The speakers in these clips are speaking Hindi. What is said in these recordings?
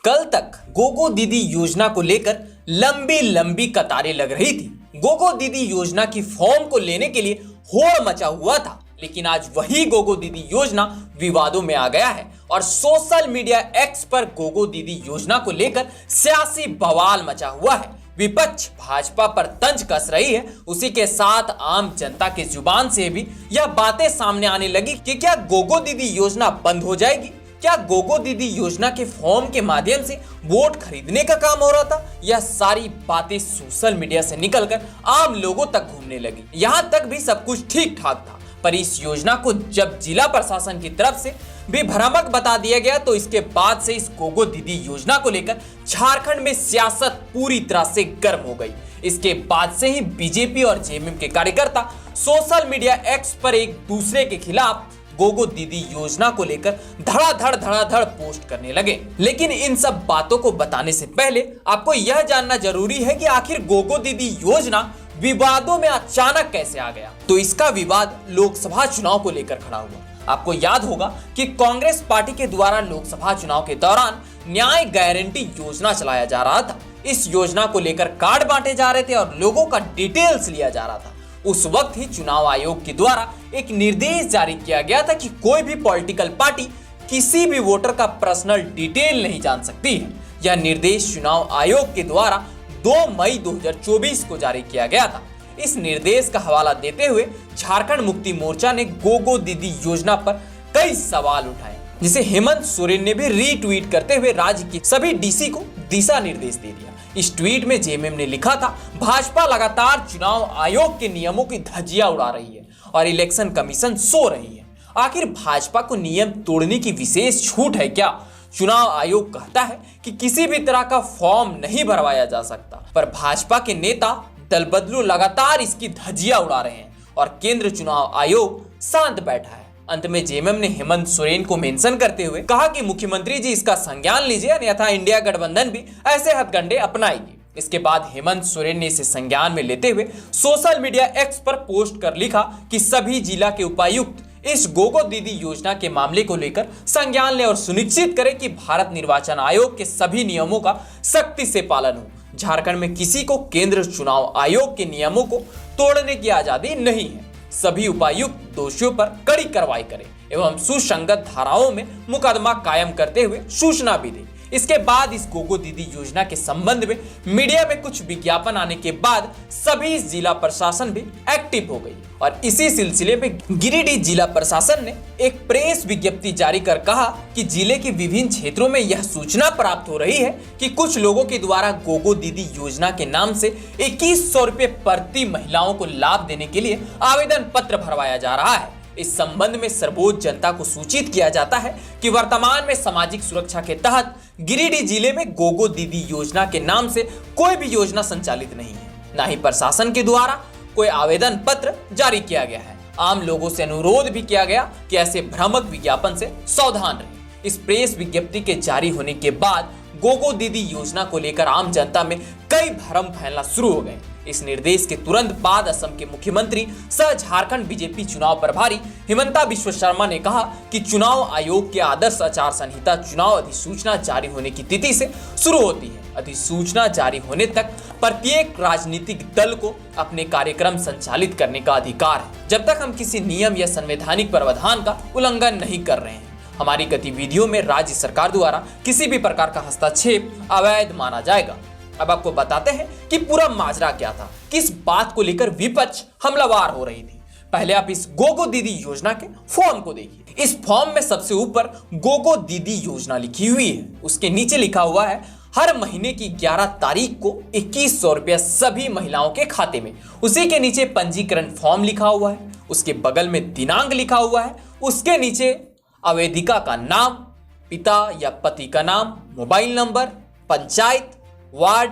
कल तक गोगो दीदी योजना को लेकर लंबी लंबी कतारें लग रही थी। गोगो दीदी योजना की फॉर्म को लेने के लिए होड़ मचा हुआ था, लेकिन आज वही गोगो दीदी योजना विवादों में आ गया है और सोशल मीडिया एक्स पर गोगो दीदी योजना को लेकर सियासी बवाल मचा हुआ है। विपक्ष भाजपा पर तंज कस रही है, उसी के साथ आम जनता के जुबान से भी यह बातें सामने आने लगी कि क्या गोगो दीदी योजना बंद हो जाएगी। क्या गोगो दीदी योजना के फॉर्म के माध्यम से वोट खरीदने का काम हो रहा था। यह सारी बातें सोशल मीडिया से निकलकर आम लोगों तक घूमने लगी। यहां तक भी सब कुछ ठीक ठाक था, पर इस योजना को जब जिला प्रशासन की तरफ से भी भ्रामक बता दिया गया तो इसके बाद से इस गोगो दीदी योजना को लेकर झारखंड में सियासत पूरी तरह से गर्म हो गई। इसके बाद से ही बीजेपी और जेएमएम के कार्यकर्ता सोशल मीडिया एक्स पर एक दूसरे के खिलाफ गोगो दीदी योजना को लेकर धड़ाधड़ पोस्ट करने लगे। लेकिन इन सब बातों को बताने से पहले आपको यह जानना जरूरी है कि आखिर गोगो दीदी योजना विवादों में अचानक कैसे आ गया। तो इसका विवाद लोकसभा चुनाव को लेकर खड़ा हुआ। आपको याद होगा कि कांग्रेस पार्टी के द्वारा लोकसभा चुनाव के दौरान न्याय गारंटी योजना चलाया जा रहा था। इस योजना को लेकर कार्ड बांटे जा रहे थे और लोगों का डिटेल्स लिया जा रहा था। उस वक्त ही चुनाव आयोग के द्वारा एक निर्देश जारी किया गया था कि कोई भी पॉलिटिकल पार्टी किसी भी वोटर का पर्सनल डिटेल नहीं जान सकती है। यह निर्देश चुनाव आयोग के द्वारा 2 मई 2024 को जारी किया गया था। इस निर्देश का हवाला देते हुए झारखंड मुक्ति मोर्चा ने गोगो दीदी योजना पर कई सवाल उठाए, जिसे हेमंत सोरेन ने भी रीट्वीट करते हुए राज्य की सभी डीसी को दिशा निर्देश दे दिया। इस ट्वीट में जेएमएम ने लिखा था, भाजपा लगातार चुनाव आयोग के नियमों की धज्जियां उड़ा रही है और इलेक्शन कमीशन सो रही है। आखिर भाजपा को नियम तोड़ने की विशेष छूट है क्या। चुनाव आयोग कहता है कि किसी भी तरह का फॉर्म नहीं भरवाया जा सकता, पर भाजपा के नेता दल बदलू लगातार इसकी धज्जियां उड़ा रहे हैं और केंद्र चुनाव आयोग शांत बैठा है। अंत में जेएमएम ने हेमंत सोरेन को मेंशन करते हुए कहा कि मुख्यमंत्री जी इसका संज्ञान लीजिए, अन्यथा इंडिया गठबंधन भी ऐसे हथकंडे अपनाएगी। इसके बाद हेमंत सोरेन ने इसे संज्ञान में लेते हुए सोशल मीडिया एक्स पर पोस्ट कर लिखा कि सभी जिला के उपायुक्त इस गोगो दीदी योजना के मामले को लेकर संज्ञान लें और सुनिश्चित करें कि भारत निर्वाचन आयोग के सभी नियमों का सख्ती से पालन हो। झारखंड में किसी को केंद्र चुनाव आयोग के नियमों को तोड़ने की आजादी नहीं है। सभी उपायुक्त दोषियों पर कड़ी कार्रवाई करें एवं सुसंगत धाराओं में मुकदमा कायम करते हुए सूचना भी दें। इसके बाद इस गोगो दीदी योजना के संबंध में मीडिया में कुछ विज्ञापन आने के बाद सभी जिला प्रशासन भी एक्टिव हो गई और इसी सिलसिले में गिरिडीह जिला प्रशासन ने एक प्रेस विज्ञप्ति जारी कर कहा कि जिले के विभिन्न क्षेत्रों में यह सूचना प्राप्त हो रही है कि कुछ लोगों के द्वारा गोगो दीदी योजना के नाम से 2100 रुपये प्रति महिलाओं को लाभ देने के लिए आवेदन पत्र भरवाया जा रहा है। इस संबंध में सर्वोच्च जनता को सूचित किया जाता है कि वर्तमान में सामाजिक सुरक्षा के तहत गिरिडीह जिले में गोगो दीदी योजना के नाम से कोई भी योजना संचालित नहीं है, न ही प्रशासन के द्वारा कोई आवेदन पत्र जारी किया गया है। आम लोगों से अनुरोध भी किया गया कि ऐसे भ्रामक विज्ञापन से सावधान रहें। इस प्रेस विज्ञप्ति के जारी होने के बाद गोगो दीदी योजना को लेकर आम जनता में कई भ्रम फैलना शुरू हो गए। इस निर्देश के तुरंत बाद असम के मुख्यमंत्री सह झारखंड बीजेपी चुनाव प्रभारी हिमंता बिश्व शर्मा ने कहा कि चुनाव आयोग के आदर्श आचार संहिता चुनाव अधिसूचना जारी होने की तिथि से शुरू होती है। अधिसूचना जारी होने तक प्रत्येक राजनीतिक दल को अपने कार्यक्रम संचालित करने का अधिकार है, जब तक हम किसी नियम या संवैधानिक प्रावधान का उल्लंघन नहीं कर रहे हैं। हमारी गतिविधियों में राज्य सरकार द्वारा किसी भी प्रकार का हस्तक्षेप अवैध माना जाएगा। अब आपको बताते हैं कि पूरा माजरा क्या था, किस बात को लेकर विपक्ष हमलावर हो रही थी। पहले आप इस गोगो दीदी योजना के फॉर्म को देखिए। इस फॉर्म में सबसे ऊपर गोगो दीदी योजना लिखी हुई है, उसके नीचे लिखा हुआ है हर महीने की 11 तारीख को 2100 रुपया सभी महिलाओं के खाते में। उसी के नीचे पंजीकरण फॉर्म लिखा हुआ है, उसके बगल में दिनांक लिखा हुआ है, उसके नीचे आवेदिका का नाम, पिता या पति का नाम, mobile number, panchayat, ward,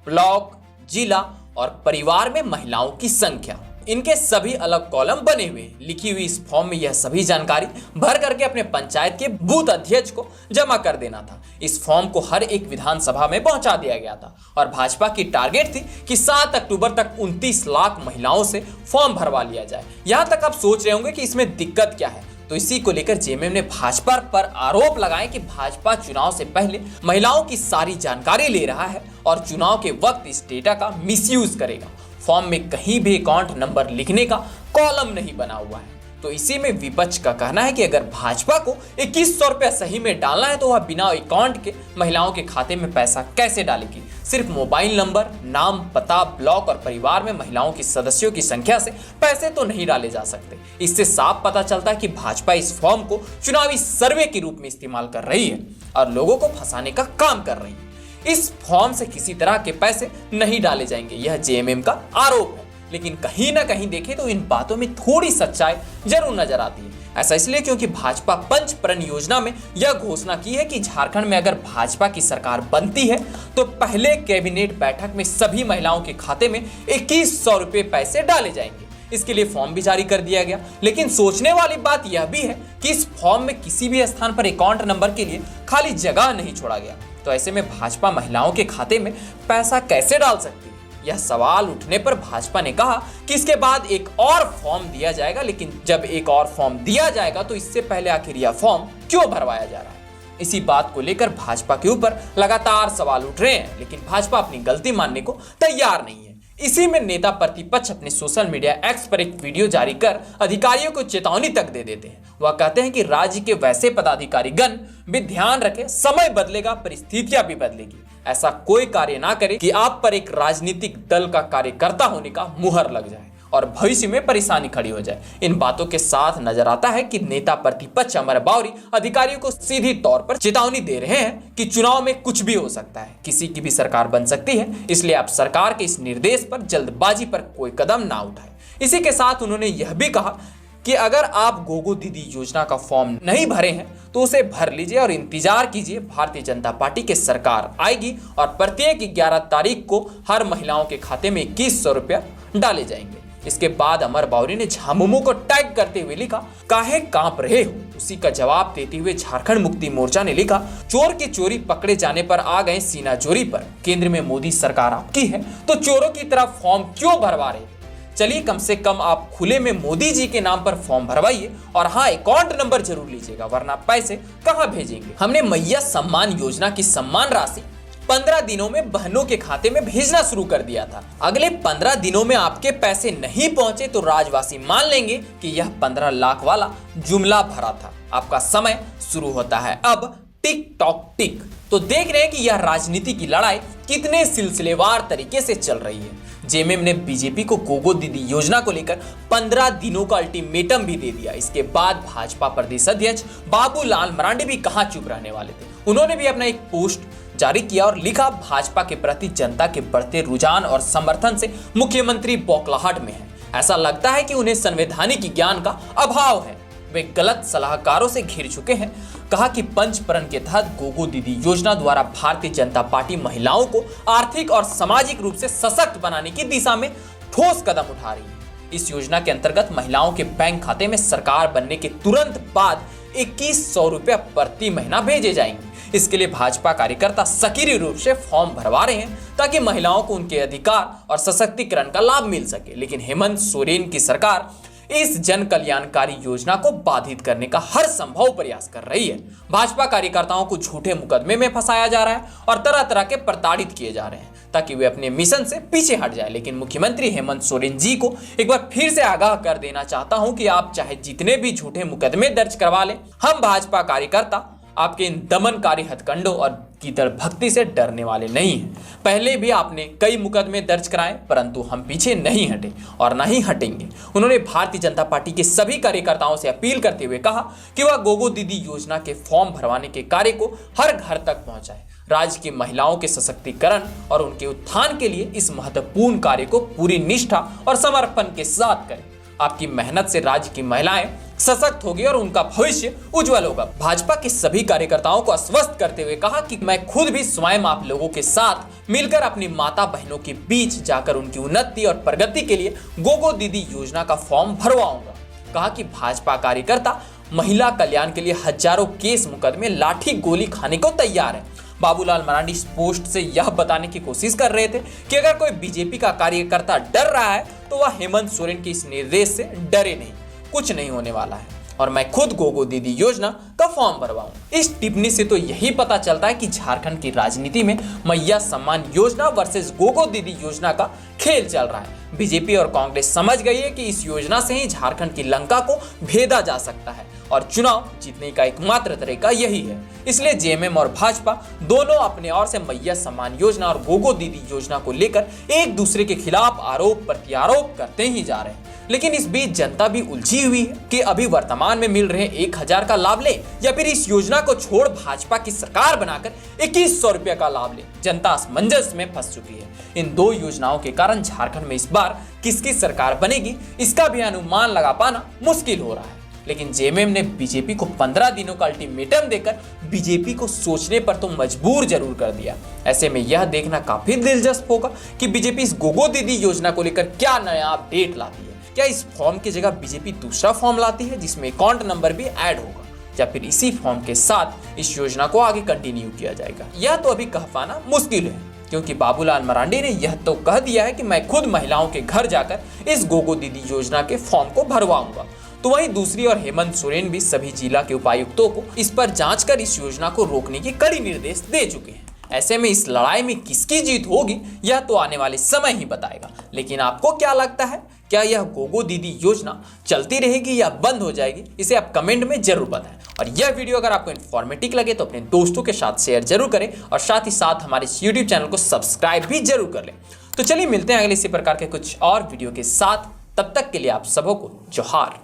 block, जिला और परिवार में महिलाओं की संख्या। इनके सभी अलग कॉलम बने हुए। लिखी हुई इस फॉर्म में यह सभी जानकारी भर करके अपने पंचायत के बूथ अध्यक्ष को जमा कर देना था। इस फॉर्म को हर एक विधानसभा में पहुंचा दिया गया था और भाजपा की टारगेट थी कि 7 अक्टूबर तक 29 लाख महिलाओं से फॉर्म भरवा लिया जाए। यहां तक आप सोच रहे होंगे कि इसमें दिक्कत क्या है, तो इसी को लेकर जेएमएम ने भाजपा पर आरोप लगाए कि भाजपा चुनाव से पहले महिलाओं की सारी जानकारी ले रहा है और चुनाव के वक्त इस डेटा का मिसयूज करेगा। फॉर्म में कहीं भी अकाउंट नंबर लिखने का कॉलम नहीं बना हुआ है। तो इसी में विपक्ष का कहना है कि अगर भाजपा को 2100 रुपया सही में डालना है तो वह बिना अकाउंट के महिलाओं के खाते में पैसा कैसे डालेगी। सिर्फ मोबाइल नंबर, नाम, पता, ब्लॉक और परिवार में महिलाओं की सदस्यों की संख्या से पैसे तो नहीं डाले जा सकते। इससे साफ पता चलता है कि भाजपा इस फॉर्म को चुनावी सर्वे के रूप में इस्तेमाल कर रही है और लोगों को फंसाने का काम कर रही है। इस फॉर्म से किसी तरह के पैसे नहीं डाले जाएंगे, यह जेएमएम का आरोप है। लेकिन कहीं ना कहीं देखें तो इन बातों में थोड़ी सच्चाई जरूर नजर आती है। ऐसा इसलिए क्योंकि भाजपा पंचप्रण योजना में यह घोषणा की है कि झारखंड में अगर भाजपा की सरकार बनती है तो पहले कैबिनेट बैठक में सभी महिलाओं के खाते में 2100 रुपए पैसे डाले जाएंगे। इसके लिए फॉर्म भी जारी कर दिया गया। लेकिन सोचने वाली बात यह भी है कि इस फॉर्म में किसी भी स्थान पर अकाउंट नंबर के लिए खाली जगह नहीं छोड़ा गया। तो ऐसे में भाजपा महिलाओं के खाते में पैसा कैसे डाल सकती है? यह सवाल उठने पर भाजपा ने कहा कि इसके बाद एक और फॉर्म दिया जाएगा। लेकिन जब एक और फॉर्म दिया जाएगा तो इससे पहले आखिर यह फॉर्म क्यों भरवाया जा रहा है? इसी बात को लेकर भाजपा के ऊपर लगातार सवाल उठ रहे हैं, लेकिन भाजपा अपनी गलती मानने को तैयार नहीं है। इसी में नेता प्रतिपक्ष अपने सोशल मीडिया एक्स पर एक वीडियो जारी कर अधिकारियों को चेतावनी तक दे देते हैं। वह कहते हैं कि राज्य के वैसे पदाधिकारी गण भी ध्यान रखें, समय बदलेगा, परिस्थितियां भी बदलेगी। ऐसा कोई कार्य ना करे कि आप पर एक राजनीतिक दल का कार्यकर्ता होने का मुहर लग जाए और भविष्य में परेशानी खड़ी हो जाए। इन बातों के साथ नजर आता है कि नेता प्रतिपक्ष अमर बावरी अधिकारियों को सीधी तौर पर चेतावनी दे रहे हैं कि चुनाव में कुछ भी हो सकता है, किसी की भी सरकार बन सकती है, इसलिए आप सरकार के इस निर्देश पर जल्दबाजी पर कोई कदम ना उठाए। इसी के साथ उन्होंने यह भी कहा कि अगर आप गोगो दीदी योजना का फॉर्म नहीं भरे हैं तो उसे भर लीजिए और इंतजार कीजिए, भारतीय जनता पार्टी की सरकार आएगी और प्रत्येक 11 तारीख को हर महिलाओं के खाते में 2100 रुपया डाले जाएंगे। इसके बाद अमर बावरी ने झामुमो को टैग करते हुए लिखा, काहे कांप रहे हो? उसी का जवाब देते हुए झारखंड मुक्ति मोर्चा ने लिखा, चोर की चोरी पकड़े जाने पर आ गए सीना जोरी पर। केंद्र में मोदी सरकार आपकी है तो चोरों की तरह फॉर्म क्यों भरवा रहे थे? चलिए कम से कम आप खुले में मोदी जी के नाम पर फॉर्म भरवाइए और हाँ, अकाउंट नंबर जरूर लीजिएगा, वरना पैसे कहां भेजेंगे? हमने मैया सम्मान योजना की सम्मान राशि 15 दिनों में बहनों के खाते में भेजना शुरू कर दिया था। अगले 15 दिनों में आपके पैसे नहीं पहुंचे तो राज्यवासी मान लेंगे कि यह 15 लाख वाला जुमला भरा था। आपका समय शुरू होता है अब, टिक टॉक टिक। तो देख रहे हैं कि यह राजनीति की लड़ाई कितने सिलसिलेवार तरीके से चल रही है। जेएमएम ने बीजेपी को गोगो दीदी योजना को लेकर 15 दिनों का अल्टीमेटम भी दे दिया। इसके बाद भाजपा प्रदेश अध्यक्ष बाबूलाल मरांडी भी कहां चुप रहने वाले थे। उन्होंने भी अपना एक पोस्ट जारी किया और लिखा, भाजपा के प्रति जनता के बढ़ते रुझान और समर्थन से मुख्यमंत्री बौखलाहट में है। ऐसा लगता है कि उन्हें संवैधानिक ज्ञान का अभाव है, वे गलत सलाहकारों से घिर चुके हैं। कहा कि पंचप्रण के तहत गोगो दीदी योजना द्वारा भारतीय जनता पार्टी महिलाओं को आर्थिक और सामाजिक रूप से सशक्त बनाने की दिशा में ठोस कदम उठा रही है। इस योजना के अंतर्गत महिलाओं के बैंक खाते में सरकार बनने के तुरंत बाद 2100 रुपया प्रति महीना भेजे जाएंगे। इसके लिए भाजपा कार्यकर्ता सक्रिय रूप से फॉर्म भरवा रहे हैं ताकि महिलाओं को उनके अधिकार और सशक्तिकरण का लाभ मिल सके। लेकिन हेमंत सोरेन की सरकार इस जन कल्याणकारी योजना को बाधित करने का हर संभव प्रयास कर रही है। भाजपा कार्यकर्ताओं को झूठे मुकदमे में फंसाया जा रहा है और तरह तरह के प्रताड़ित किए जा रहे हैं ताकि वे अपने मिशन से पीछे हट जाए। लेकिन मुख्यमंत्री हेमंत सोरेन जी को एक बार फिर से आगाह कर देना चाहता हूं कि आप चाहे जितने भी झूठे मुकदमे दर्ज करवा लें, हम भाजपा कार्यकर्ता आपके इन दमनकारी हथकंडों और की भक्ति से डरने वाले नहीं हैं। पहले भी आपने कई मुकदमे दर्ज कराए परंतु हम पीछे नहीं हटे और ना ही हटेंगे। उन्होंने भारतीय जनता पार्टी के सभी कार्यकर्ताओं से अपील करते हुए कहा कि वह गोगो दीदी योजना के फॉर्म भरवाने के कार्य को हर घर तक पहुंचाए। राज्य की महिलाओं के सशक्तिकरण और उनके उत्थान के लिए इस महत्वपूर्ण कार्य को पूरी निष्ठा और समर्पण के साथ करें। आपकी मेहनत से राज्य की महिलाएं सशक्त होगी और उनका भविष्य उज्जवल होगा। भाजपा के सभी कार्यकर्ताओं को आश्वस्त करते हुए कहा कि मैं खुद भी स्वयं आप लोगों के साथ मिलकर अपनी माता बहनों के बीच जाकर उनकी उन्नति और प्रगति के लिए गोगो दीदी योजना का फॉर्म भरवाऊंगा। कहा कि भाजपा कार्यकर्ता महिला कल्याण के लिए हजारों केस मुकदमे लाठी गोली खाने को तैयार है। बाबूलाल मरांडी इस पोस्ट से यह बताने की कोशिश कर रहे थे कि अगर कोई बीजेपी का कार्यकर्ता डर रहा है तो वह हेमंत सोरेन के इस निर्देश से डरे नहीं, कुछ नहीं होने वाला है। और मैं खुद गोगो दीदी योजना का फॉर्म भरवाऊं। इस टिप्पणी से तो यही पता चलता है कि झारखंड की राजनीति में मैया सम्मान योजना वर्सेस गोगो दीदी योजना का खेल चल रहा है। बीजेपी और कांग्रेस समझ गई है कि इस योजना से ही झारखंड की लंका को भेदा जा सकता है और चुनाव जीतने का एकमात्र तरीका यही है। इसलिए जेएमएम और भाजपा दोनों अपने ओर से मैया सम्मान योजना और गोगो दीदी योजना को लेकर एक दूसरे के खिलाफ आरोप प्रत्यारोप करते ही जा रहे हैं। लेकिन इस बीच जनता भी उलझी हुई है कि अभी वर्तमान में मिल रहे 1000 का लाभ ले या फिर इस योजना को छोड़ भाजपा की सरकार बनाकर 2100 रुपये का लाभ ले। जनता असमंजस में फंस चुकी है। इन दो योजनाओं के कारण झारखंड में इस बार किसकी सरकार बनेगी इसका भी अनुमान लगा पाना मुश्किल हो रहा है। लेकिन जेएमएम ने बीजेपी को 15 दिनों का अल्टीमेटम देकर बीजेपी को सोचने पर तो मजबूर जरूर कर दिया। ऐसे में यह देखना काफी दिलचस्प होगा कि बीजेपी इस गोगो दीदी योजना को लेकर क्या नया अपडेट लाती है। क्या इस फॉर्म की जगह बीजेपी दूसरा फॉर्म लाती है जिसमें अकाउंट नंबर भी ऐड होगा, या फिर इसी फॉर्म के साथ इस योजना को आगे कंटिन्यू किया जाएगा? यह तो अभी कह पाना मुश्किल है, क्योंकि बाबूलाल मरांडी ने यह तो कह दिया है कि मैं खुद महिलाओं के घर जाकर इस गोगो दीदी योजना के फॉर्म को भरवाऊंगा। तो वहीं दूसरी ओर हेमंत सोरेन भी सभी जिला के उपायुक्तों को इस पर जांच कर इस योजना को रोकने के कड़ी निर्देश दे चुके हैं। ऐसे में इस लड़ाई में किसकी जीत होगी यह तो आने वाले समय ही बताएगा। लेकिन आपको क्या लगता है, क्या यह गोगो दीदी योजना चलती रहेगी या बंद हो जाएगी? इसे आप कमेंट में जरूर बताएं। और यह वीडियो अगर आपको इन्फॉर्मेटिव लगे तो अपने दोस्तों के साथ शेयर जरूर करें और साथ ही साथ हमारे यूट्यूब चैनल को सब्सक्राइब भी जरूर कर लें। तो चलिए मिलते हैं अगले इसी प्रकार के कुछ और वीडियो के साथ। तब तक के लिए आप सबों को जोहार।